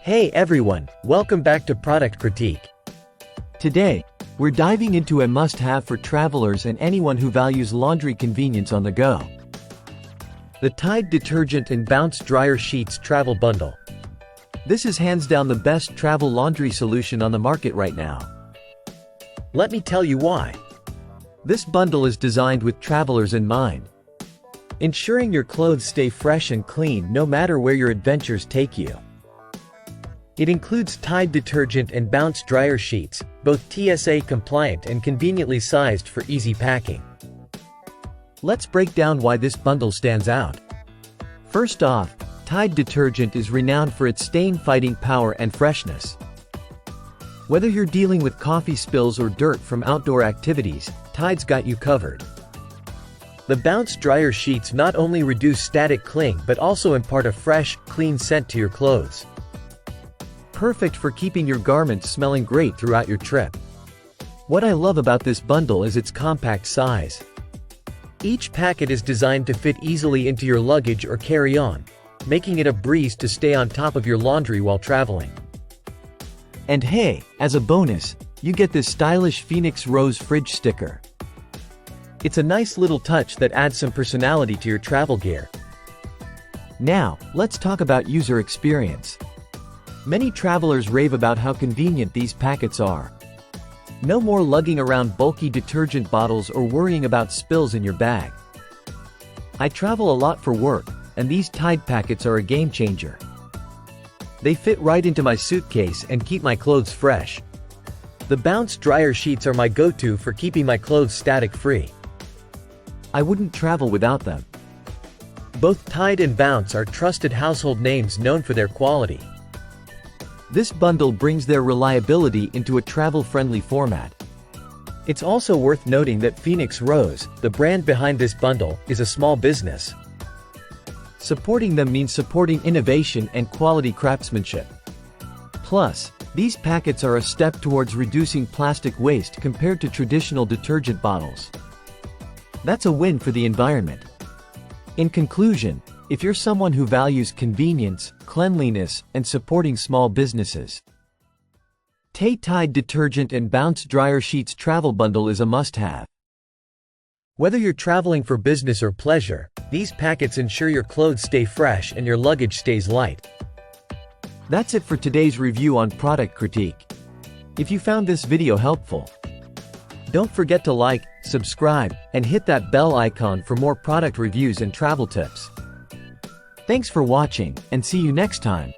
Hey everyone, welcome back to Product Critique. Today, we're diving into a must-have for travelers and anyone who values laundry convenience on the go. The Tide Detergent and Bounce Dryer Sheets Travel Bundle. This is hands down the best travel laundry solution on the market right now. Let me tell you why. This bundle is designed with travelers in mind, ensuring your clothes stay fresh and clean no matter where your adventures take you. It includes Tide Detergent and Bounce Dryer Sheets, both TSA compliant and conveniently sized for easy packing. Let's break down why this bundle stands out. First off, Tide Detergent is renowned for its stain-fighting power and freshness. Whether you're dealing with coffee spills or dirt from outdoor activities, Tide's got you covered. The Bounce Dryer Sheets not only reduce static cling but also impart a fresh, clean scent to your clothes. Perfect for keeping your garments smelling great throughout your trip. What I love about this bundle is its compact size. Each packet is designed to fit easily into your luggage or carry-on, making it a breeze to stay on top of your laundry while traveling. And hey, as a bonus, you get this stylish Phoenix Rose fridge sticker. It's a nice little touch that adds some personality to your travel gear. Now, let's talk about user experience. Many travelers rave about how convenient these packets are. No more lugging around bulky detergent bottles or worrying about spills in your bag. I travel a lot for work, and these Tide packets are a game changer. They fit right into my suitcase and keep my clothes fresh. The Bounce Dryer Sheets are my go-to for keeping my clothes static-free. I wouldn't travel without them. Both Tide and Bounce are trusted household names known for their quality. This bundle brings their reliability into a travel-friendly format. It's also worth noting that Phoenix Rose, the brand behind this bundle, is a small business. Supporting them means supporting innovation and quality craftsmanship. Plus, these packets are a step towards reducing plastic waste compared to traditional detergent bottles. That's a win for the environment. In conclusion, if you're someone who values convenience, cleanliness, and supporting small businesses, Tide Detergent and Bounce Dryer Sheets Travel Bundle is a must-have. Whether you're traveling for business or pleasure, these packets ensure your clothes stay fresh and your luggage stays light. That's it for today's review on Product Critique. If you found this video helpful, don't forget to like, subscribe, and hit that bell icon for more product reviews and travel tips. Thanks for watching, and see you next time.